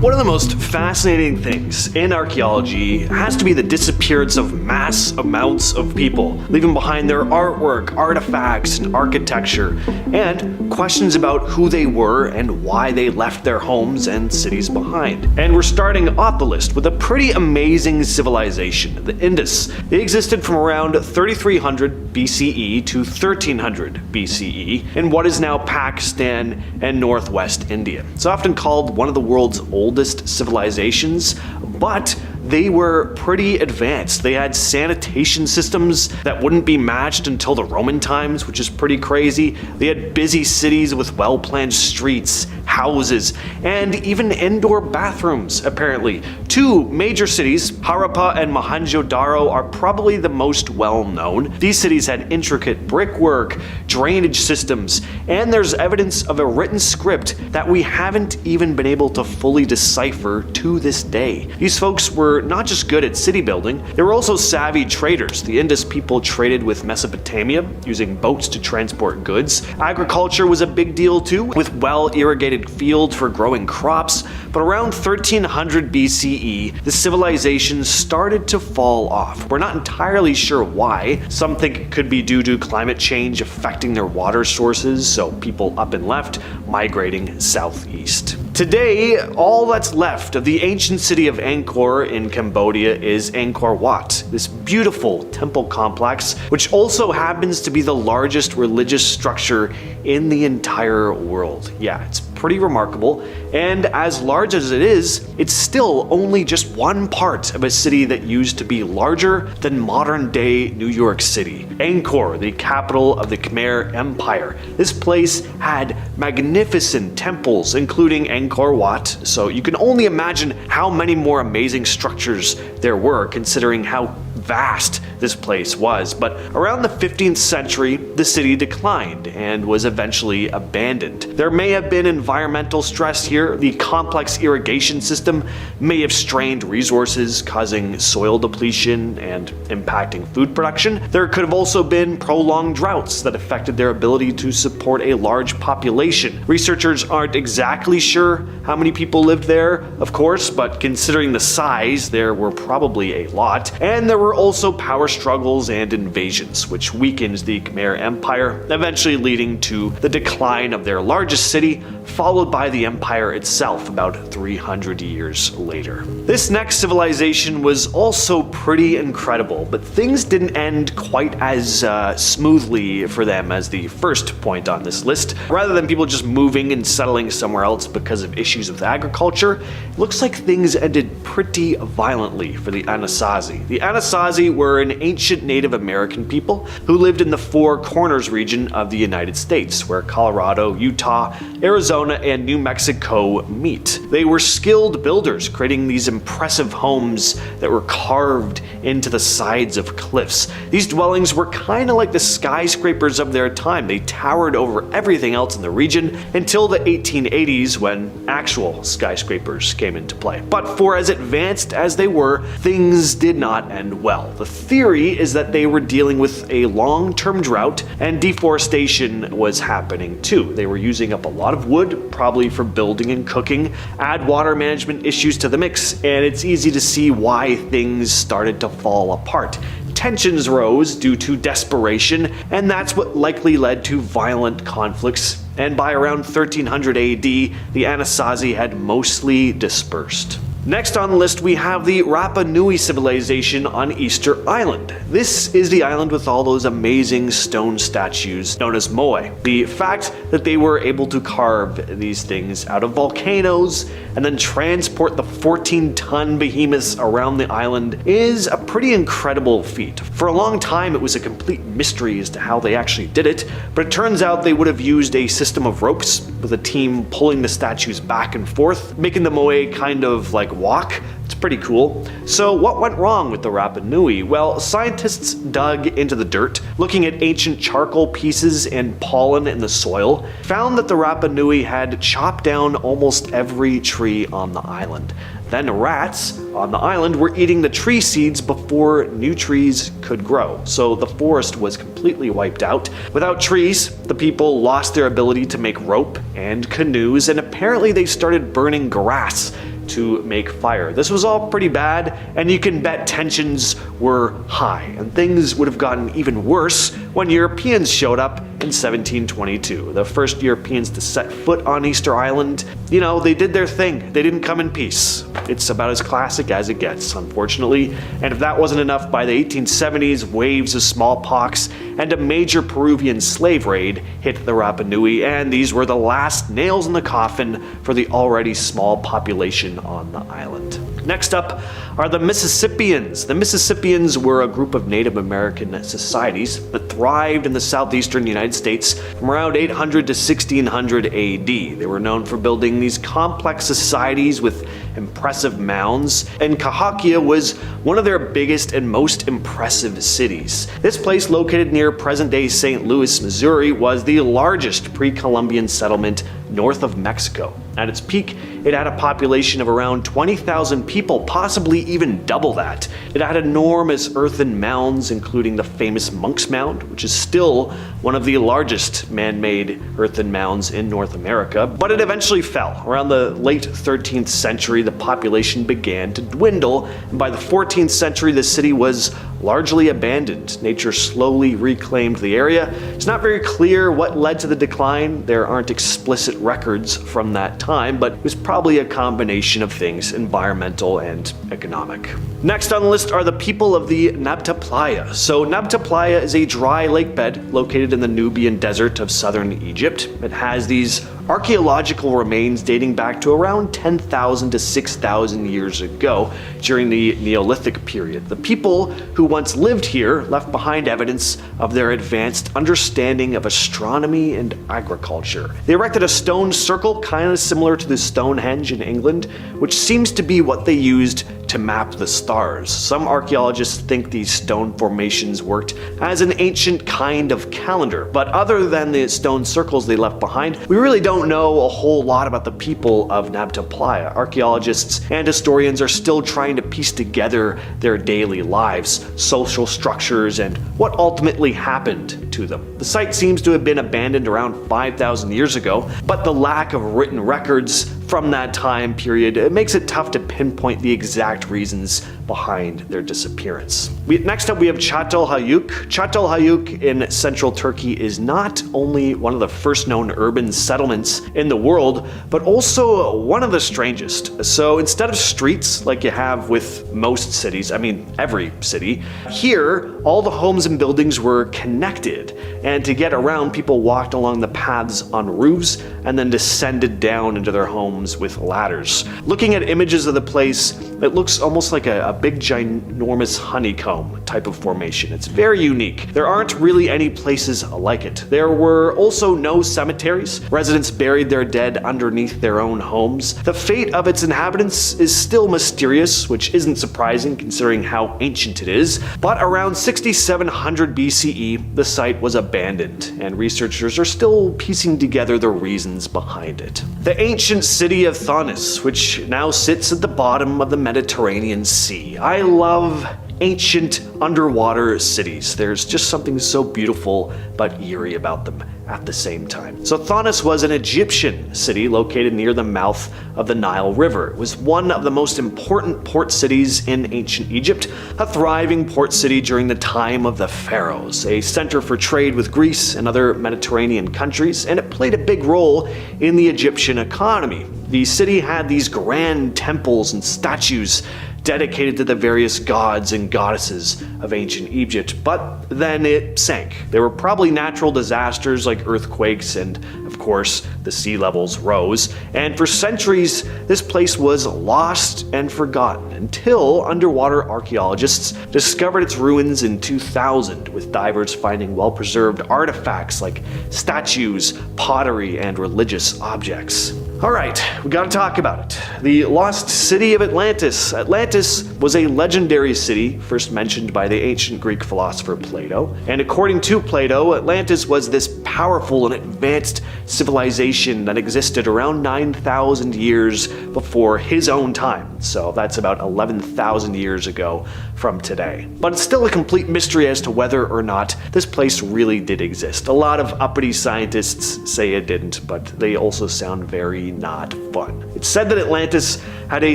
One of the most fascinating things in archaeology has to be the disappearance of mass amounts of people, leaving behind their artwork, artifacts, and architecture, and questions about who they were and why they left their homes and cities behind. And we're starting off the list with a pretty amazing civilization, the Indus. They existed from around 3300 BCE to 1300 BCE in what is now Pakistan and northwest India. It's often called one of the world's oldest civilizations, but they were pretty advanced. They had sanitation systems that wouldn't be matched until the Roman times, which is pretty crazy. They had busy cities with well-planned streets, houses, and even indoor bathrooms, apparently. Two major cities, Harappa and Mohenjo-daro, are probably the most well-known. These cities had intricate brickwork, drainage systems, and there's evidence of a written script that we haven't even been able to fully decipher to this day. These folks were not just good at city building, they were also savvy traders. The Indus people traded with Mesopotamia, using boats to transport goods. Agriculture was a big deal too, with well-irrigated fields for growing crops. But around 1300 BCE, the civilization started to fall off. We're not entirely sure why. Some think it could be due to climate change affecting their water sources, so people up and left, migrating southeast. Today, all that's left of the ancient city of Angkor in Cambodia is Angkor Wat, this beautiful temple complex, which also happens to be the largest religious structure in the entire world. Yeah, it's pretty remarkable, and as large as it is, it's still only just one part of a city that used to be larger than modern-day New York City. Angkor, the capital of the Khmer Empire. This place had magnificent temples, including Angkor Wat, so you can only imagine how many more amazing structures there were, considering how vast this place was. But around the 15th century, the city declined and was eventually abandoned. There may have been environmental stress here. The complex irrigation system may have strained resources, causing soil depletion and impacting food production. There could have also been prolonged droughts that affected their ability to support a large population. Researchers aren't exactly sure how many people lived there, of course, but considering the size, there were probably a lot. And there were also power struggles and invasions, which weakened the Khmer Empire, eventually leading to the decline of their largest city, followed by the empire itself about 300 years later. This next civilization was also pretty incredible, but things didn't end quite as smoothly for them as the first point on this list. Rather than people just moving and settling somewhere else because of issues with agriculture, it looks like things ended pretty violently for the Anasazi. The Anasazi were an ancient Native American people who lived in the Four Corners region of the United States, where Colorado, Utah, Arizona, and New Mexico meet. They were skilled builders, creating these impressive homes that were carved into the sides of cliffs. These dwellings were kind of like the skyscrapers of their time. They towered over everything else in the region until the 1880s, when actual skyscrapers came into play. But for as advanced as they were, things did not end well. The theory is that they were dealing with a long-term drought, and deforestation was happening too. They were using up a lot of wood, probably for building and cooking. Add water management issues to the mix, and it's easy to see why things started to fall apart. Tensions rose due to desperation, and that's what likely led to violent conflicts. And by around 1300 AD, the Anasazi had mostly dispersed. Next on the list, we have the Rapanui civilization on Easter Island. This is the island with all those amazing stone statues known as moai. The fact that they were able to carve these things out of volcanoes and then transport the 14-ton behemoths around the island is a pretty incredible feat. For a long time, it was a complete mystery as to how they actually did it, but it turns out they would have used a system of ropes with a team pulling the statues back and forth, making the moai kind of like walk. It's pretty cool. So what went wrong with the Rapa Nui? Well, scientists dug into the dirt, looking at ancient charcoal pieces and pollen in the soil, found that the Rapa Nui had chopped down almost every tree on the island. Then rats on the island were eating the tree seeds before new trees could grow, so the forest was completely wiped out. Without trees, the people lost their ability to make rope and canoes, and apparently they started burning grass to make fire. This was all pretty bad, and you can bet tensions were high, and things would have gotten even worse when Europeans showed up in 1722. The first Europeans to set foot on Easter Island, they did their thing. They didn't come in peace. It's about as classic as it gets, unfortunately. And if that wasn't enough, by the 1870s, waves of smallpox and a major Peruvian slave raid hit the Rapanui, and these were the last nails in the coffin for the already small population on the island. Next up are the Mississippians. The Mississippians were a group of Native American societies that thrived in the southeastern United States from around 800 to 1600 AD. They were known for building these complex societies with impressive mounds, and Cahoka was one of their biggest and most impressive cities. This place, located near present-day St. Louis, Missouri, was the largest pre-Columbian settlement north of Mexico. At its peak, it had a population of around 20,000 people, possibly even double that. It had enormous earthen mounds, including the famous Monk's Mound, which is still one of the largest man-made earthen mounds in North America, but it eventually fell. Around the late 13th century, the population began to dwindle, and by the 14th century, the city was largely abandoned. Nature slowly reclaimed the area. It's not very clear what led to the decline. There aren't explicit records from that time, but it was probably a combination of things, environmental and economic. Next on the list are the people of the Naapa Playa. So Naapa Playa is a dry lake bed located in the Nubian desert of southern Egypt. It has these archaeological remains dating back to around 10,000 to 6,000 years ago during the Neolithic period. The people who once lived here left behind evidence of their advanced understanding of astronomy and agriculture. They erected a stone circle kind of similar to the Stonehenge in England, which seems to be what they used to map the stars. Some archaeologists think these stone formations worked as an ancient kind of calendar, but other than the stone circles they left behind, we really don't know a whole lot about the people of Naapa Playa. Archaeologists and historians are still trying to piece together their daily lives, social structures, and what ultimately happened to them. The site seems to have been abandoned around 5,000 years ago, but the lack of written records from that time period makes it tough to pinpoint the exact reasons behind their disappearance. Next up, we have Chatel Hauk. Chatel Hauk in central Turkey is not only one of the first known urban settlements in the world, but also one of the strangest. So instead of streets like you have with most cities, every city, here all the homes and buildings were connected, and to get around, people walked along the paths on roofs and then descended down into their homes with ladders. Looking at images of the place, it looks almost like a big ginormous honeycomb type of formation. It's very unique. There aren't really any places like it. There were also no cemeteries. Residents buried their dead underneath their own homes. The fate of its inhabitants is still mysterious, which isn't surprising considering how ancient it is. But around 6700 BCE, the site was abandoned, and researchers are still piecing together the reasons behind it. The ancient city of Thonis, which now sits at the bottom of the Mediterranean Sea. I love ancient underwater cities. There's just something so beautiful but eerie about them at the same time. So Thonis was an Egyptian city located near the mouth of the Nile River. It was one of the most important port cities in ancient Egypt, a thriving port city during the time of the pharaohs, a center for trade with Greece and other Mediterranean countries, and it played a big role in the Egyptian economy. The city had these grand temples and statues dedicated to the various gods and goddesses of ancient Egypt, but then it sank. There were probably natural disasters like earthquakes, and of course the sea levels rose, and for centuries this place was lost and forgotten until underwater archaeologists discovered its ruins in 2000, with divers finding well-preserved artifacts like statues, pottery, and religious objects. Alright, we gotta talk about it. The lost city of Atlantis. Atlantis was a legendary city first mentioned by the ancient Greek philosopher Plato. And according to Plato, Atlantis was this powerful and advanced civilization that existed around 9,000 years before his own time. So that's about 11,000 years ago from today. But it's still a complete mystery as to whether or not this place really did exist. A lot of uppity scientists say it didn't, but they also sound very not fun. It's said that Atlantis had a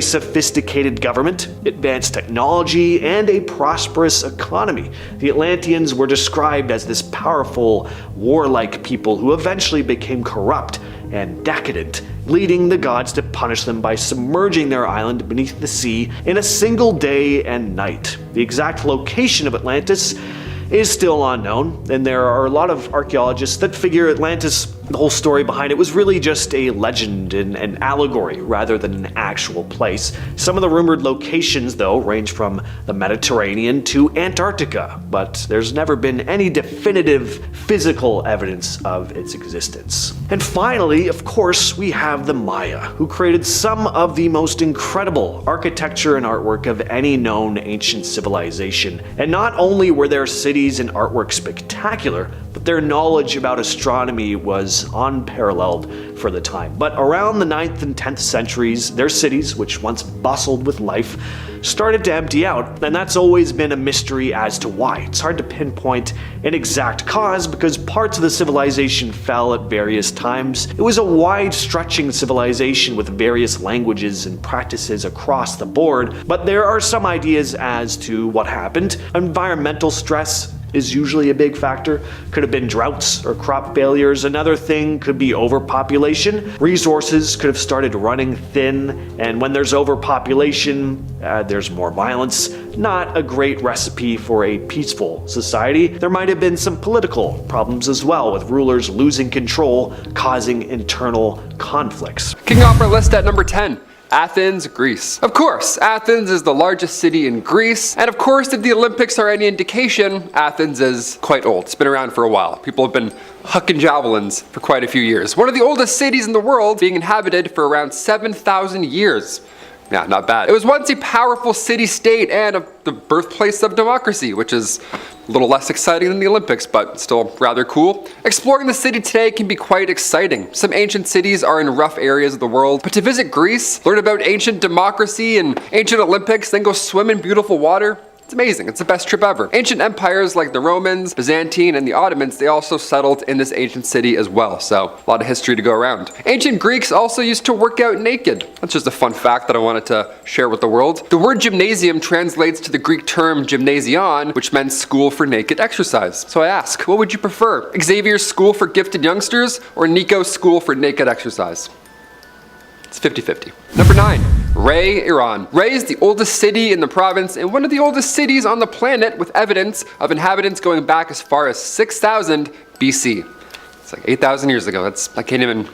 sophisticated government, advanced technology, and a prosperous economy. The Atlanteans were described as this powerful, warlike people who eventually became corrupt and decadent, leading the gods to punish them by submerging their island beneath the sea in a single day and night. The exact location of Atlantis is still unknown, and there are a lot of archaeologists that figure Atlantis, the whole story behind it, was really just a legend and an allegory rather than an actual place. Some of the rumored locations, though, range from the Mediterranean to Antarctica, but there's never been any definitive physical evidence of its existence. And finally, of course, we have the Maya, who created some of the most incredible architecture and artwork of any known ancient civilization. And not only were their cities and artwork spectacular, but their knowledge about astronomy was unparalleled for the time. But around the 9th and 10th centuries, their cities, which once bustled with life, started to empty out, and that's always been a mystery as to why. It's hard to pinpoint an exact cause because parts of the civilization fell at various times. It was a wide-stretching civilization with various languages and practices across the board, but there are some ideas as to what happened. Environmental stress is usually a big factor. Could have been droughts or crop failures. Another thing could be overpopulation. Resources could have started running thin, and when there's overpopulation, there's more violence. Not a great recipe for a peaceful society. There might have been some political problems as well, with rulers losing control, causing internal conflicts. Kicking off our list at number 10. Athens, Greece. Of course, Athens is the largest city in Greece, and of course, if the Olympics are any indication, Athens is quite old. It's been around for a while. People have been hucking javelins for quite a few years. One of the oldest cities in the world, being inhabited for around 7,000 years. Yeah, not bad. It was once a powerful city-state and the birthplace of democracy, which is a little less exciting than the Olympics, but still rather cool. Exploring the city today can be quite exciting. Some ancient cities are in rough areas of the world, but to visit Greece, learn about ancient democracy and ancient Olympics, then go swim in beautiful water, it's amazing. It's the best trip ever. Ancient empires like the Romans, Byzantine, and the Ottomans, they also settled in this ancient city as well, so a lot of history to go around. Ancient Greeks also used to work out naked. That's just a fun fact that I wanted to share with the world. The word gymnasium translates to the Greek term gymnasion, which meant school for naked exercise. So I ask, what would you prefer? Xavier's school for gifted youngsters or Nico's school for naked exercise? It's 50-50. Number 9. Ray, Iran. Ray is the oldest city in the province and one of the oldest cities on the planet, with evidence of inhabitants going back as far as 6,000 BC. It's like 8,000 years ago. I can't even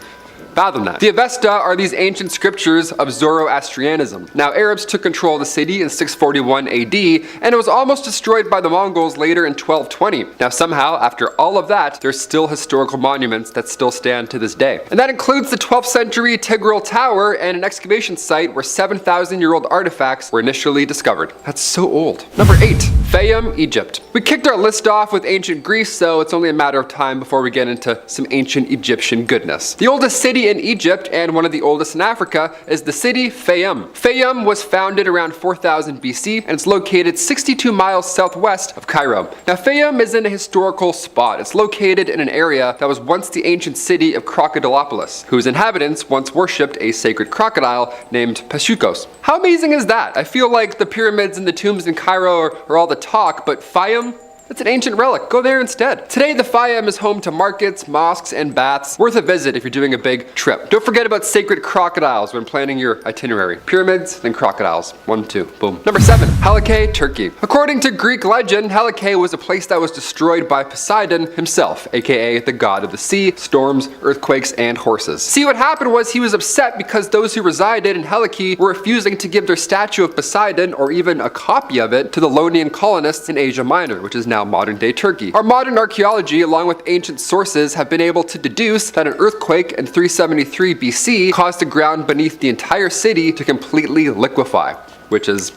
fathom that. The Avesta are these ancient scriptures of Zoroastrianism. Now, Arabs took control of the city in 641 AD, and it was almost destroyed by the Mongols later in 1220. Now, somehow, after all of that, there's still historical monuments that still stand to this day. And that includes the 12th century Tigral Tower and an excavation site where 7,000-year-old artifacts were initially discovered. That's so old. Number 8. Fayum, Egypt. We kicked our list off with ancient Greece, so it's only a matter of time before we get into some ancient Egyptian goodness. The oldest city in Egypt, and one of the oldest in Africa, is the city Fayum. Fayum was founded around 4000 BC, and it's located 62 miles southwest of Cairo. Now, Fayum is in a historical spot. It's located in an area that was once the ancient city of Crocodilopolis, whose inhabitants once worshipped a sacred crocodile named Pashukos. How amazing is that? I feel like the pyramids and the tombs in Cairo are all the talk, but Fayum? It's an ancient relic. Go there instead. Today, the Fayum is home to markets, mosques, and baths. Worth a visit if you're doing a big trip. Don't forget about sacred crocodiles when planning your itinerary. Pyramids, then crocodiles. 1, 2, boom. Number 7. Helike, Turkey. According to Greek legend, Helike was a place that was destroyed by Poseidon himself, aka the god of the sea, storms, earthquakes, and horses. See, what happened was he was upset because those who resided in Helike were refusing to give their statue of Poseidon, or even a copy of it, to the Ionian colonists in Asia Minor, which is now modern-day Turkey. Our modern archaeology, along with ancient sources, have been able to deduce that an earthquake in 373 BC caused the ground beneath the entire city to completely liquefy, which is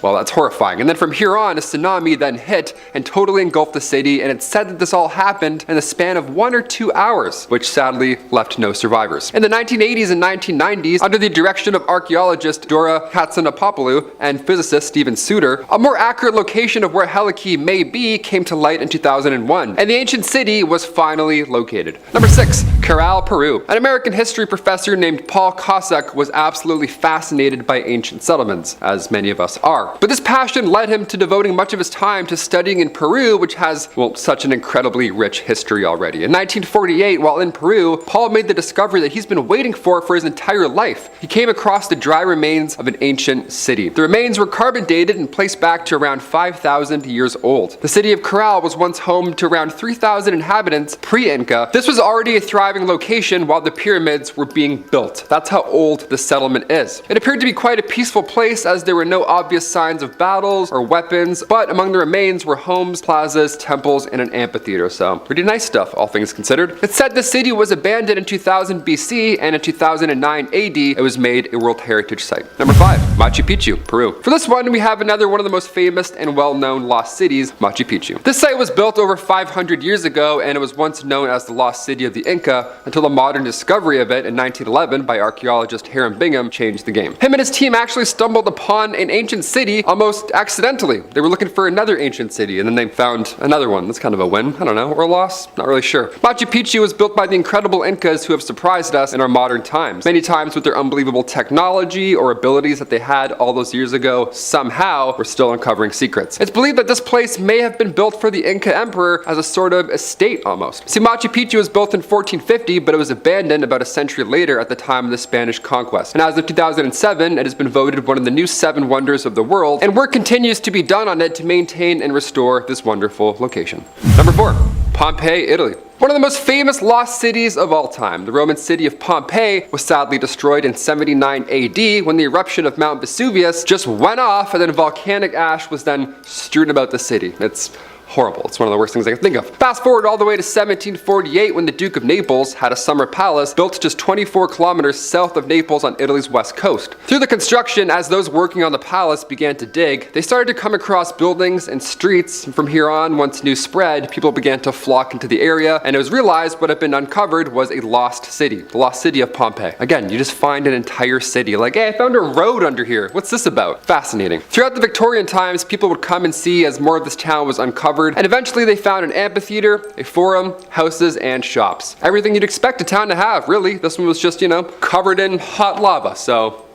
Well, that's horrifying. And then from here on, a tsunami then hit and totally engulfed the city, and it's said that this all happened in the span of 1 or 2 hours, which sadly left no survivors. In the 1980s and 1990s, under the direction of archaeologist Dora Katsanapopoulos and physicist Stephen Suter, a more accurate location of where Hel Turkey may be came to light in 2001, and the ancient city was finally located. Number 6. Caal Peru. An American history professor named Paul Kosek was absolutely fascinated by ancient settlements, as many of us are. But this passion led him to devoting much of his time to studying in Peru, which has, well, such an incredibly rich history already. In 1948, while in Peru, Paul made the discovery that he's been waiting for his entire life. He came across the dry remains of an ancient city. The remains were carbon dated and placed back to around 5,000 years old. The city of Caal was once home to around 3,000 inhabitants pre-Inca. This was already a thriving location while the pyramids were being built. That's how old the settlement is. It appeared to be quite a peaceful place as there were no obvious signs of battles or weapons, but among the remains were homes, plazas, temples, and an amphitheater, so pretty nice stuff, all things considered. It's said the city was abandoned in 2000 BC, and in 2009 AD, it was made a World Heritage Site. Number 5. Machu Picchu, Peru. For this one, we have another one of the most famous and well-known lost cities, Machu Picchu. This site was built over 500 years ago, and it was once known as the lost city of the Inca until the modern discovery of it in 1911 by archaeologist Hiram Bingham changed the game. Him and his team actually stumbled upon an ancient city almost accidentally. They were looking for another ancient city, and then they found another one. That's kind of a win. I don't know, or a loss? Not really sure. Machu Picchu was built by the incredible Incas who have surprised us in our modern times. Many times with their unbelievable technology or abilities that they had all those years ago, somehow we're still uncovering secrets. It's believed that this place may have been built for the Inca emperor as a sort of estate almost. See, Machu Picchu was built in 1450, but it was abandoned about a century later at the time of the Spanish conquest. And as of 2007, it has been voted one of the new 7 wonders of the world, and work continues to be done on it to maintain and restore this wonderful location. Number 4. Pompei, Italy. One of the most famous lost cities of all time, the Roman city of Pompeii, was sadly destroyed in 79 AD when the eruption of Mount Vesuvius just went off, and then volcanic ash was then strewn about the city. It's horrible. It's one of the worst things I can think of. Fast forward all the way to 1748 when the Duke of Naples had a summer palace built just 24 kilometers south of Naples on Italy's west coast. Through the construction, as those working on the palace began to dig, they started to come across buildings and streets, and from here on, once news spread, people began to flock into the area, and it was realized what had been uncovered was a lost city, the lost city of Pompeii. Again, you just find an entire city, like, hey, I found a road under here. What's this about? Fascinating. Throughout the Victorian times, people would come and see as more of this town was uncovered, and eventually they found an amphitheater, a forum, houses, and shops. Everything you'd expect a town to have, really. This one was just, covered in hot lava, so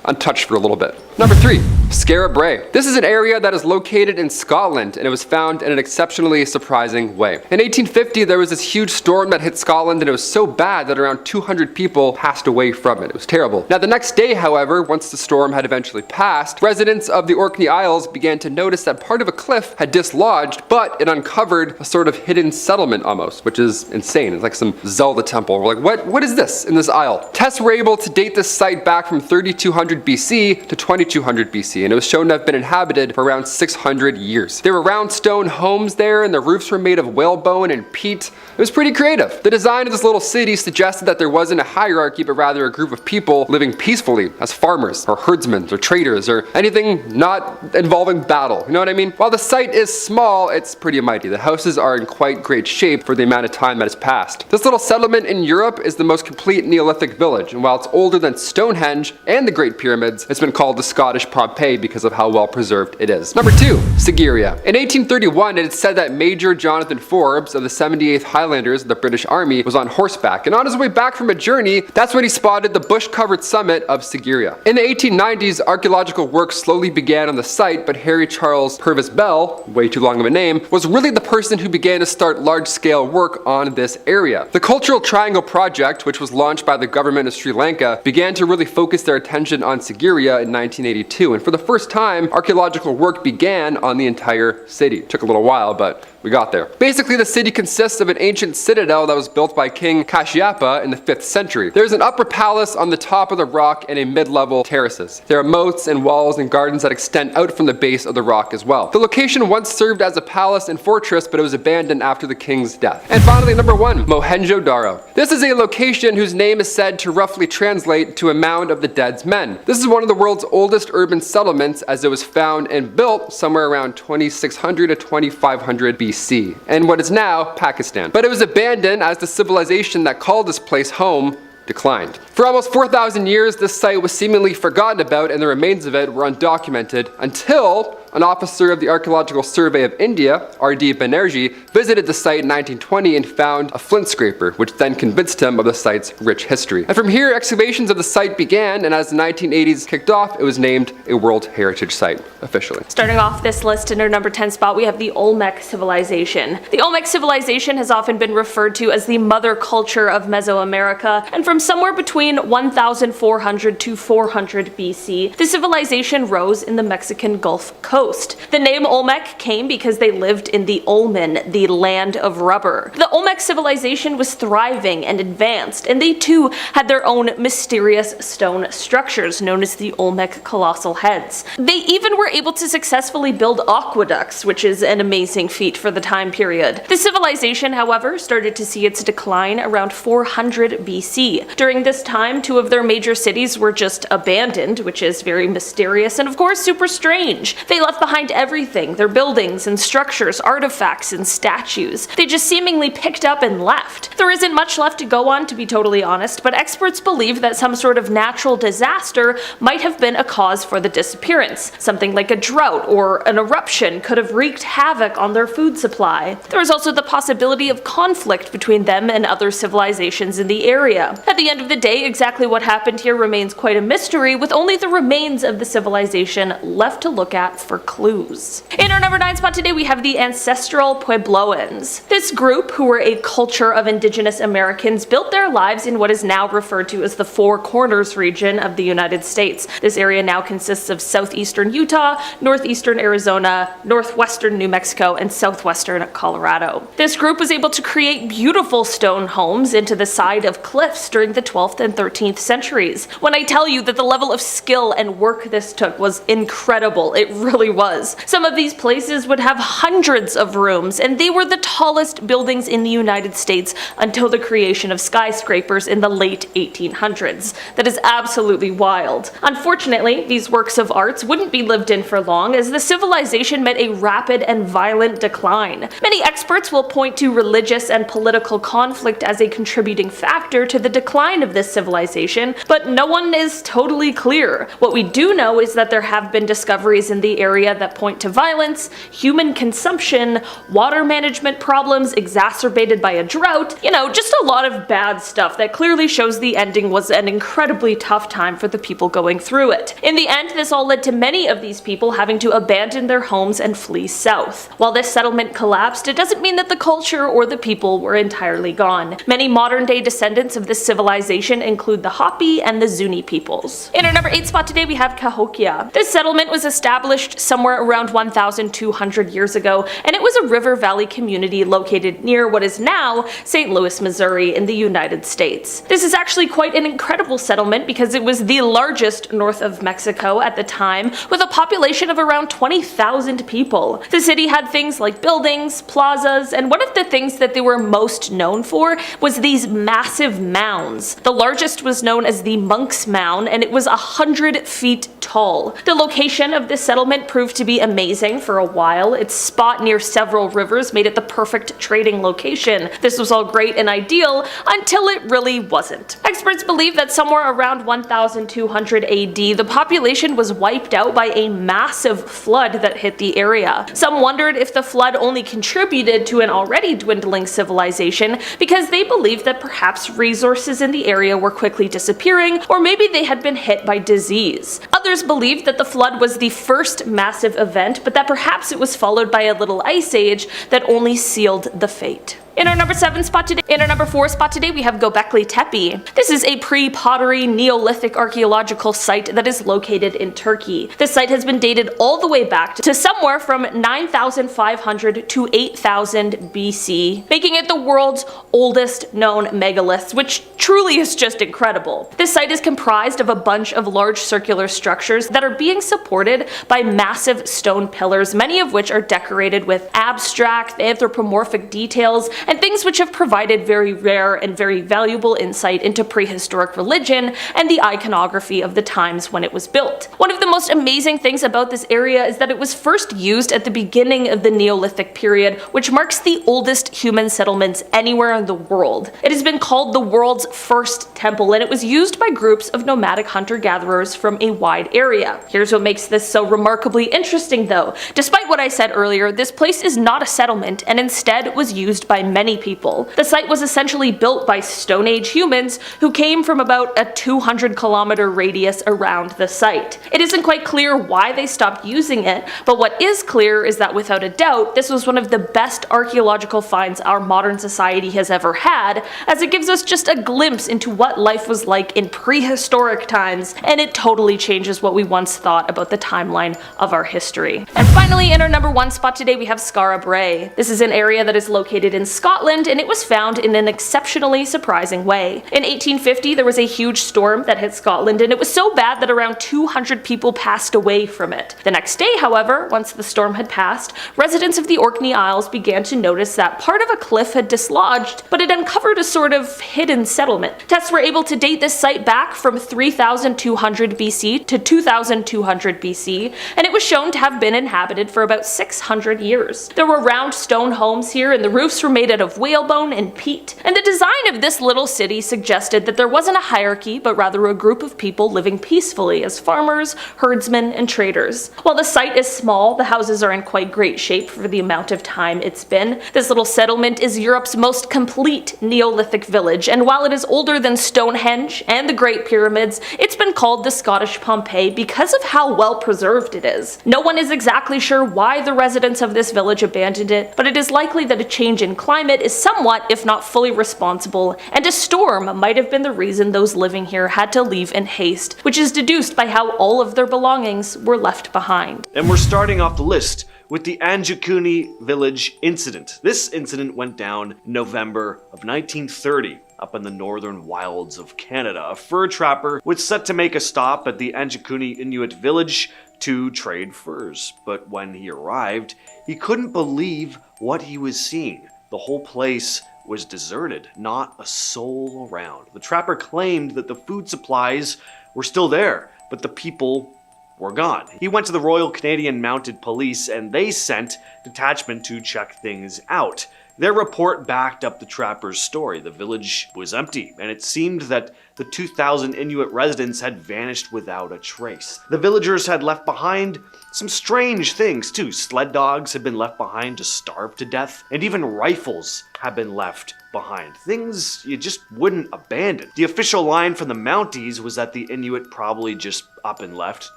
untouched for a little bit. Number 3. Scara Bray. This is an area that is located in Scotland, and it was found in an exceptionally surprising way. In 1850, there was this huge storm that hit Scotland, and it was so bad that around 200 people passed away from it. It was terrible. Now, the next day, however, once the storm had eventually passed, residents of the Orkney Isles began to notice that part of a cliff had dislodged, but it uncovered a sort of hidden settlement almost, which is insane. It's like some Zelda temple. We're like, what is this in this isle? Tests were able to date this site back from 3200 BC to 2200 BC, and it was shown to have been inhabited for around 600 years. There were round stone homes there, and the roofs were made of whalebone and peat. It was pretty creative. The design of this little city suggested that there wasn't a hierarchy, but rather a group of people living peacefully as farmers, or herdsmen, or traders, or anything not involving battle. You know what I mean? While the site is small, it's pretty mighty. The houses are in quite great shape for the amount of time that has passed. This little settlement in Europe is the most complete Neolithic village, and while it's older than Stonehenge and the Great Pyramids, it's been called the Scottish Pompeii because of how well preserved it is. Number 2. Sigara. In 1831, it is said that Major Jonathan Forbes of the 78th Highlanders of the British Army was on horseback, and on his way back from a journey, that's when he spotted the bush-covered summit of Sigara. In the 1890s, archaeological work slowly began on the site, but Harry Charles Purvis Bell, way too long of a name, was really the person who began to start large-scale work on this area. The Cultural Triangle Project, which was launched by the government of Sri Lanka, began to really focus their attention on Sigara in 1982, and for the first time, archaeological work began on the entire city. It took a little while, but we got there. Basically, the city consists of an ancient citadel that was built by King Kashyapa in the 5th century. There's an upper palace on the top of the rock and a mid-level terraces. There are moats and walls and gardens that extend out from the base of the rock as well. The location once served as a palace and fortress, but it was abandoned after the king's death. And finally, number 1, Mohenjo-Daro. This is a location whose name is said to roughly translate to a mound of the dead's men. This is one of the world's oldest urban settlements, as it was found and built somewhere around 2600 to 2500 BC, in what is now Pakistan. But it was abandoned as the civilization that called this place home declined. For almost 4,000 years, this site was seemingly forgotten about and the remains of it were undocumented until an officer of the Archaeological Survey of India, R.D. Banerjee, visited the site in 1920 and found a flint scraper, which then convinced him of the site's rich history. And from here, excavations of the site began, and as the 1980s kicked off, it was named a World Heritage Site, officially. Starting off this list in our number 10 spot, we have the Olmec Civilization. The Olmec Civilization has often been referred to as the mother culture of Mesoamerica, and from somewhere between 1400 to 400 BC, the civilization rose in the Mexican Gulf Coast. The name Olmec came because they lived in the Olmen, the land of rubber. The Olmec civilization was thriving and advanced, and they too had their own mysterious stone structures known as the Olmec colossal heads. They even were able to successfully build aqueducts, which is an amazing feat for the time period. The civilization, however, started to see its decline around 400 BC. During this time, two of their major cities were just abandoned, which is very mysterious and of course super strange. They left behind everything, their buildings and structures, artifacts and statues. They just seemingly picked up and left. There isn't much left to go on, to be totally honest, but experts believe that some sort of natural disaster might have been a cause for the disappearance. Something like a drought or an eruption could have wreaked havoc on their food supply. There is also the possibility of conflict between them and other civilizations in the area. At the end of the day, exactly what happened here remains quite a mystery, with only the remains of the civilization left to look at for clues. In our number 9 spot today, we have the Ancestral Puebloans. This group, who were a culture of indigenous Americans, built their lives in what is now referred to as the Four Corners region of the United States. This area now consists of southeastern Utah, northeastern Arizona, northwestern New Mexico, and southwestern Colorado. This group was able to create beautiful stone homes into the side of cliffs during the 12th and 13th centuries. When I tell you that the level of skill and work this took was incredible, it really was. Some of these places would have hundreds of rooms, and they were the tallest buildings in the United States until the creation of skyscrapers in the late 1800s. That is absolutely wild. Unfortunately, these works of arts wouldn't be lived in for long, as the civilization met a rapid and violent decline. Many experts will point to religious and political conflict as a contributing factor to the decline of this civilization, but no one is totally clear. What we do know is that there have been discoveries in the area that point to violence, human consumption, water management problems exacerbated by a drought, just a lot of bad stuff that clearly shows the ending was an incredibly tough time for the people going through it. In the end, this all led to many of these people having to abandon their homes and flee south. While this settlement collapsed, it doesn't mean that the culture or the people were entirely gone. Many modern-day descendants of this civilization include the Hopi and the Zuni peoples. In our number 8 spot today, we have Cahokia. This settlement was established somewhere around 1,200 years ago, and it was a river valley community located near what is now St. Louis, Missouri in the United States. This is actually quite an incredible settlement because it was the largest north of Mexico at the time, with a population of around 20,000 people. The city had things like buildings, plazas, and one of the things that they were most known for was these massive mounds. The largest was known as the Monk's Mound, and it was 100 feet tall. The location of this settlement proved to be amazing for a while. Its spot near several rivers made it the perfect trading location. This was all great and ideal until it really wasn't. Experts believe that somewhere around 1200 AD, the population was wiped out by a massive flood that hit the area. Some wondered if the flood only contributed to an already dwindling civilization because they believed that perhaps resources in the area were quickly disappearing, or maybe they had been hit by disease. Others believed that the flood was the first massive event, but that perhaps it was followed by a little ice age that only sealed the fate. In our number 4 spot today, we have Gokcek Tey. This is a pre-pottery Neolithic archaeological site that is located in Turkey. This site has been dated all the way back to somewhere from 9,500 to 8,000 BC, making it the world's oldest known megaliths, which truly is just incredible. This site is comprised of a bunch of large circular structures that are being supported by massive stone pillars, many of which are decorated with abstract, anthropomorphic details and things which have provided very rare and very valuable insight into prehistoric religion and the iconography of the times when it was built. One of the most amazing things about this area is that it was first used at the beginning of the Neolithic period, which marks the oldest human settlements anywhere in the world. It has been called the world's first temple, and it was used by groups of nomadic hunter-gatherers from a wide area. Here's what makes this so remarkably interesting though. Despite what I said earlier, this place is not a settlement and instead was used by many people. The site was essentially built by Stone Age humans who came from about a 200-kilometer radius around the site. It isn't quite clear why they stopped using it, but what is clear is that without a doubt, this was one of the best archaeological finds our modern society has ever had, as it gives us just a glimpse into what life was like in prehistoric times, and it totally changes what we once thought about the timeline of our history. And finally, in our number 1 spot today, we have Scara Bray. This is an area that is located in Scotland, and it was found in an exceptionally surprising way. In 1850, there was a huge storm that hit Scotland, and it was so bad that around 200 people passed away from it. The next day, however, once the storm had passed, residents of the Orkney Isles began to notice that part of a cliff had dislodged, but it uncovered a sort of hidden settlement. Tests were able to date this site back from 3200 BC to 2200 BC, and it was shown to have been inhabited for about 600 years. There were round stone homes here, and the roofs were made out of whalebone and peat, and the design of this little city suggested that there wasn't a hierarchy, but rather a group of people living peacefully as farmers, herdsmen, and traders. While the site is small, the houses are in quite great shape for the amount of time it's been. This little settlement is Europe's most complete Neolithic village, and while it is older than Stonehenge and the Great Pyramids, it's been called the Scottish Pompeii because of how well preserved it is. No one is exactly sure why the residents of this village abandoned it, but it is likely that a change in climate is somewhat, if not fully, responsible, and a storm might have been the reason those living here had to leave in haste, which is deduced by how all of their belongings were left behind. And we're starting off the list with the Anjikuni village incident. This incident went down in November of 1930. Up in the northern wilds of Canada, a fur trapper was set to make a stop at the Anjikuni Inuit village to trade furs. But when he arrived, he couldn't believe what he was seeing. The whole place was deserted, not a soul around. The trapper claimed that the food supplies were still there, but the people were gone. He went to the Royal Canadian Mounted Police, and they sent a detachment to check things out. Their report backed up the trapper's story. The village was empty, and it seemed that the 2,000 Inuit residents had vanished without a trace. The villagers had left behind some strange things too. Sled dogs had been left behind to starve to death, and even rifles had been left behind. Things you just wouldn't abandon. The official line from the Mounties was that the Inuit probably just up and left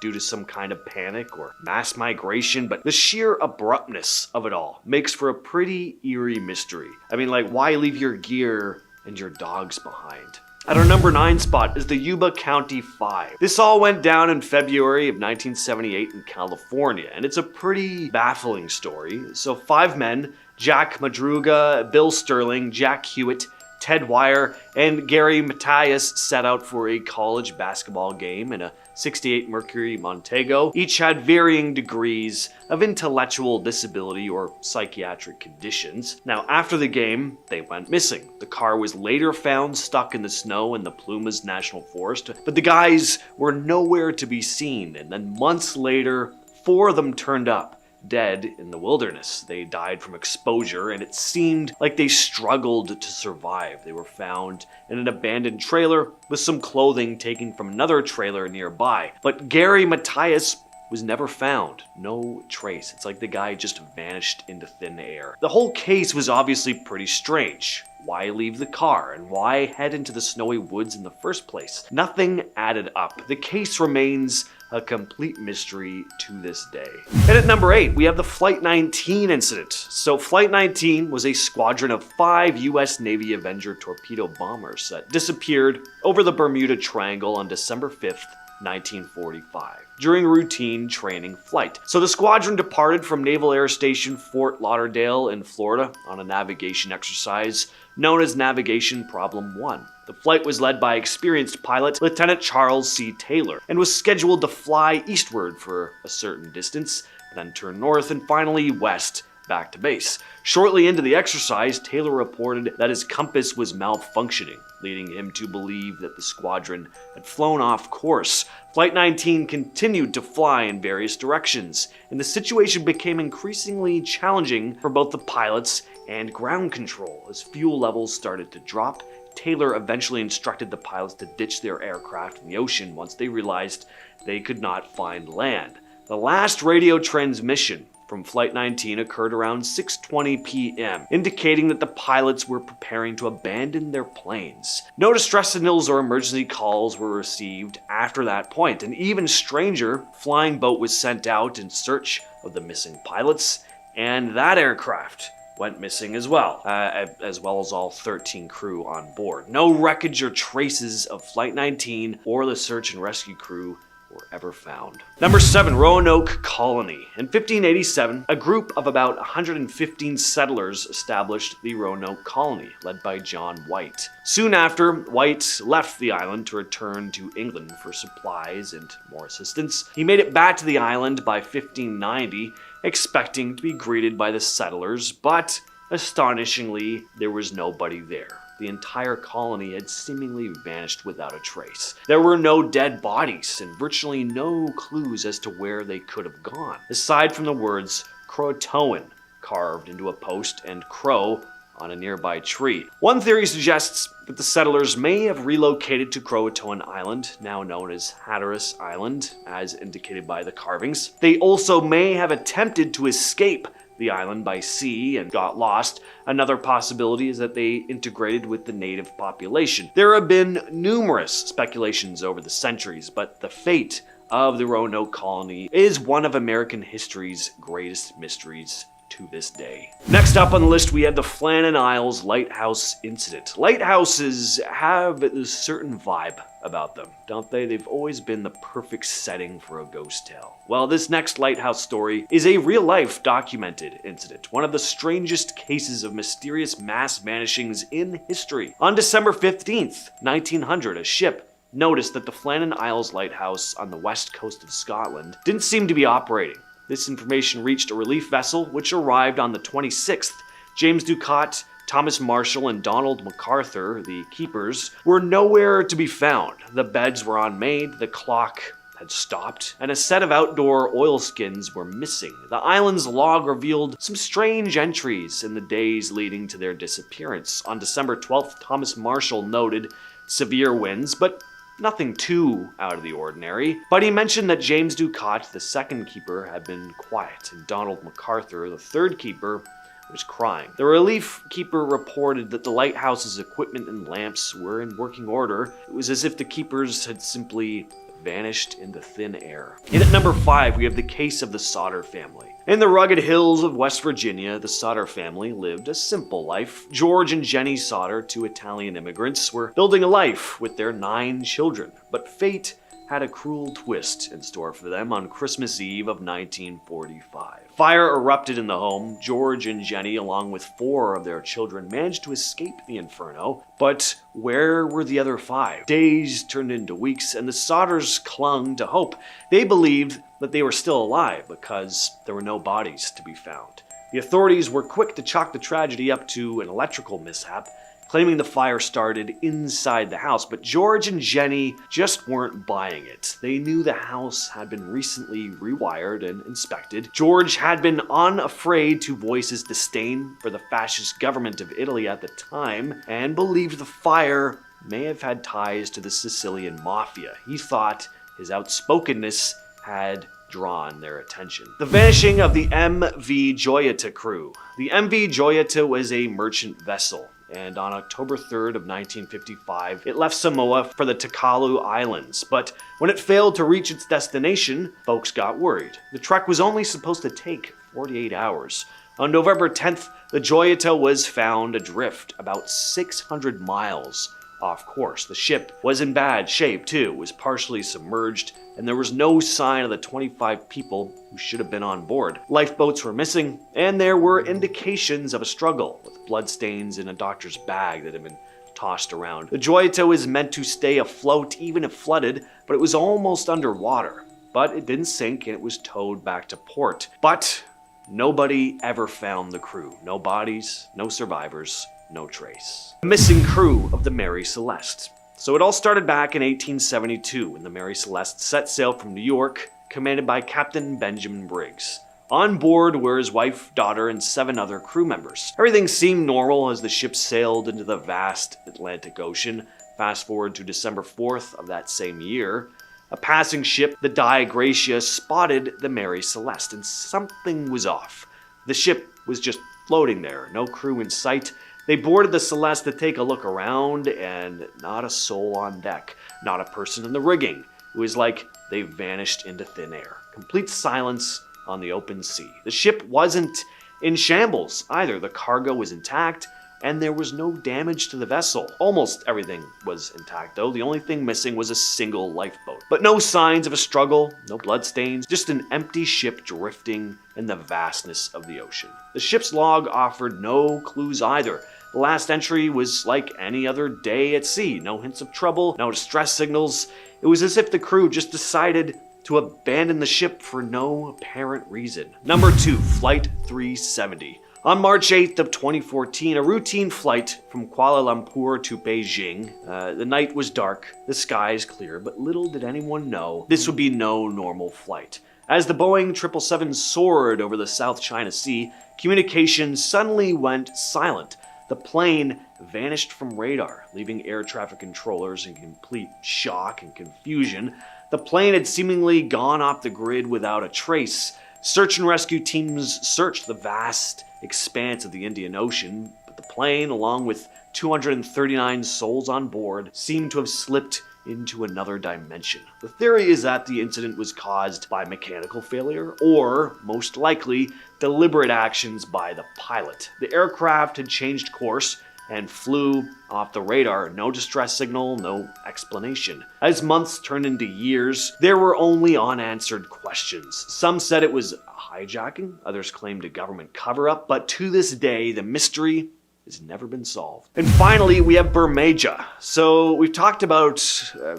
due to some kind of panic or mass migration, but the sheer abruptness of it all makes for a pretty eerie mystery. I mean, like, why leave your gear and your dogs behind? At our number 9 spot is the Yuba County 5. This all went down in February of 1978 in California, and it's a pretty baffling story. So 5 men, Jack Madruga, Bill Sterling, Jack Hewitt, Ted Wire, and Gary Matthias set out for a college basketball game in a 68 Mercury Montego. Each had varying degrees of intellectual disability or psychiatric conditions. Now, after the game, they went missing. The car was later found stuck in the snow in the Plumas National Forest, but the guys were nowhere to be seen. And then months later, 4 of them turned up, dead in the wilderness. They died from exposure, and it seemed like they struggled to survive. They were found in an abandoned trailer with some clothing taken from another trailer nearby. But Gary Matthias was never found. No trace. It's like the guy just vanished into thin air. The whole case was obviously pretty strange. Why leave the car, and why head into the snowy woods in the first place? Nothing added up. The case remains a complete mystery to this day. And at number 8, we have the Flight 19 incident. So Flight 19 was a squadron of 5 US Navy Avenger torpedo bombers that disappeared over the Bermuda Triangle on December 5th, 1945, during a routine training flight. So the squadron departed from Naval Air Station Fort Lauderdale in Florida on a navigation exercise known as Navigation Problem 1. The flight was led by experienced pilot Lieutenant Charles C. Taylor and was scheduled to fly eastward for a certain distance, then turn north and finally west back to base. Shortly into the exercise, Taylor reported that his compass was malfunctioning, leading him to believe that the squadron had flown off course. Flight 19 continued to fly in various directions, and the situation became increasingly challenging for both the pilots and ground control. As fuel levels started to drop, Taylor eventually instructed the pilots to ditch their aircraft in the ocean once they realized they could not find land. The last radio transmission from Flight 19 occurred around 6:20 p.m., indicating that the pilots were preparing to abandon their planes. No distress signals or emergency calls were received after that point. An even stranger flying boat was sent out in search of the missing pilots, and that aircraft went missing as well as all 13 crew on board. No wreckage or traces of Flight 19 or the search and rescue crew were ever found. Number 7, Rono Colony. In 1587, a group of about 115 settlers established the Rono Colony, led by John White. Soon after, White left the island to return to England for supplies and more assistance. He made it back to the island by 1590, expecting to be greeted by the settlers, but astonishingly, there was nobody there. The entire colony had seemingly vanished without a trace. There were no dead bodies and virtually no clues as to where they could have gone, aside from the words Croatoan carved into a post and crow on a nearby tree. One theory suggests that the settlers may have relocated to Croatoan Island, now known as Hatteras Island, as indicated by the carvings. They also may have attempted to escape the island by sea and got lost. Another possibility is that they integrated with the native population. There have been numerous speculations over the centuries, but the fate of the Rono Colony is one of American history's greatest mysteries to this day. Next up on the list, we have the Fannon Isles Lighthouse incident. Lighthouses have a certain vibe about them, don't they? They've always been the perfect setting for a ghost tale. Well, this next lighthouse story is a real-life documented incident, one of the strangest cases of mysterious mass vanishings in history. On December 15th, 1900, a ship noticed that the Fannon Isles Lighthouse on the west coast of Scotland didn't seem to be operating. This information reached a relief vessel, which arrived on the 26th. James Ducat, Thomas Marshall, and Donald MacArthur, the keepers, were nowhere to be found. The beds were unmade, the clock had stopped, and a set of outdoor oilskins were missing. The island's log revealed some strange entries in the days leading to their disappearance. On December 12th, Thomas Marshall noted severe winds, but nothing too out of the ordinary. But he mentioned that James Ducat, the second keeper, had been quiet, and Donald MacArthur, the third keeper, was crying. The relief keeper reported that the lighthouse's equipment and lamps were in working order. It was as if the keepers had simply vanished into thin air. And at number 5, we have the case of the Sauter family. In the rugged hills of West Virginia, the Sauter family lived a simple life. George and Jenny Sauter, 2 Italian immigrants, were building a life with their 9 children. But fate had a cruel twist in store for them on Christmas Eve of 1945. Fire erupted in the home. George and Jenny, along with 4 of their children, managed to escape the inferno. But where were the other 5? Days turned into weeks, and the Sauters clung to hope. They believed that they were still alive because there were no bodies to be found. The authorities were quick to chalk the tragedy up to an electrical mishap, claiming the fire started inside the house, but George and Jenny just weren't buying it. They knew the house had been recently rewired and inspected. George had been unafraid to voice his disdain for the fascist government of Italy at the time, and believed the fire may have had ties to the Sicilian mafia. He thought his outspokenness had drawn their attention. The vanishing of the MV Joota Crew. The MV Joota was a merchant vessel, and on October 3rd of 1955, it left Samoa for the Tuvalu Islands. But when it failed to reach its destination, folks got worried. The trek was only supposed to take 48 hours. On November 10th, the Joota was found adrift about 600 miles off course. The ship was in bad shape too. It was partially submerged, and there was no sign of the 25 people who should have been on board. Lifeboats were missing, and there were indications of a struggle, with bloodstains in a doctor's bag that had been tossed around. The Joota was meant to stay afloat even if flooded, but it was almost underwater. But it didn't sink, and it was towed back to port. But nobody ever found the crew. No bodies, no survivors, no trace. The missing crew of the Mary Celeste. So it all started back in 1872 when the Mary Celeste set sail from New York, commanded by Captain Benjamin Briggs. On board were his wife, daughter, and 7 other crew members. Everything seemed normal as the ship sailed into the vast Atlantic Ocean. Fast forward to December 4th of that same year. A passing ship, the Dei Gratia, spotted the Mary Celeste, and something was off. The ship was just floating there, no crew in sight. They boarded the Celeste to take a look around, and not a soul on deck, not a person in the rigging. It was like they vanished into thin air. Complete silence on the open sea. The ship wasn't in shambles either. The cargo was intact, and there was no damage to the vessel. Almost everything was intact though. The only thing missing was a single lifeboat. But no signs of a struggle, no bloodstains, just an empty ship drifting in the vastness of the ocean. The ship's log offered no clues either. The last entry was like any other day at sea. No hints of trouble, no distress signals. It was as if the crew just decided to abandon the ship for no apparent reason. Number 2, Flight 370. On March 8th of 2014, a routine flight from Kuala Lumpur to Beijing. The night was dark, the skies clear, but little did anyone know this would be no normal flight. As the Boeing 777 soared over the South China Sea, communication suddenly went silent. The plane vanished from radar, leaving air traffic controllers in complete shock and confusion. The plane had seemingly gone off the grid without a trace. Search and rescue teams searched the vast expanse of the Indian Ocean, but the plane, along with 239 souls on board, seemed to have slipped into another dimension. The theory is that the incident was caused by mechanical failure, or, most likely, deliberate actions by the pilot. The aircraft had changed course and flew off the radar. No distress signal, no explanation. As months turned into years, there were only unanswered questions. Some said it was a hijacking, others claimed a government cover-up, but to this day, the mystery has never been solved. And finally, we have Bmia. So we've talked about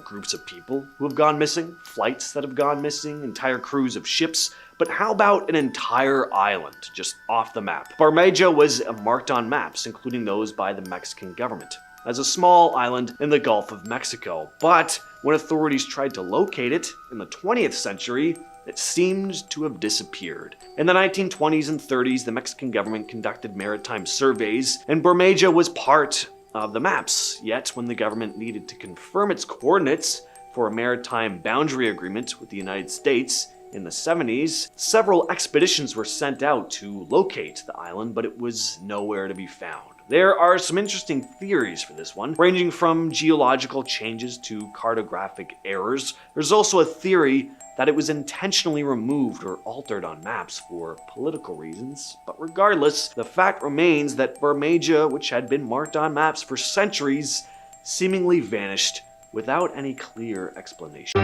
groups of people who have gone missing, flights that have gone missing, entire crews of ships, but how about an entire island just off the map? Bmia was marked on maps, including those by the Mexican government, as a small island in the Gulf of Mexico. But when authorities tried to locate it in the 20th century, it seemed to have disappeared. In the 1920s and 30s, the Mexican government conducted maritime surveys, and Bmia was part of the maps. Yet, when the government needed to confirm its coordinates for a maritime boundary agreement with the United States in the 70s, several expeditions were sent out to locate the island, but it was nowhere to be found. There are some interesting theories for this one, ranging from geological changes to cartographic errors. There's also a theory that it was intentionally removed or altered on maps for political reasons. But regardless, the fact remains that Bmia, which had been marked on maps for centuries, seemingly vanished without any clear explanation.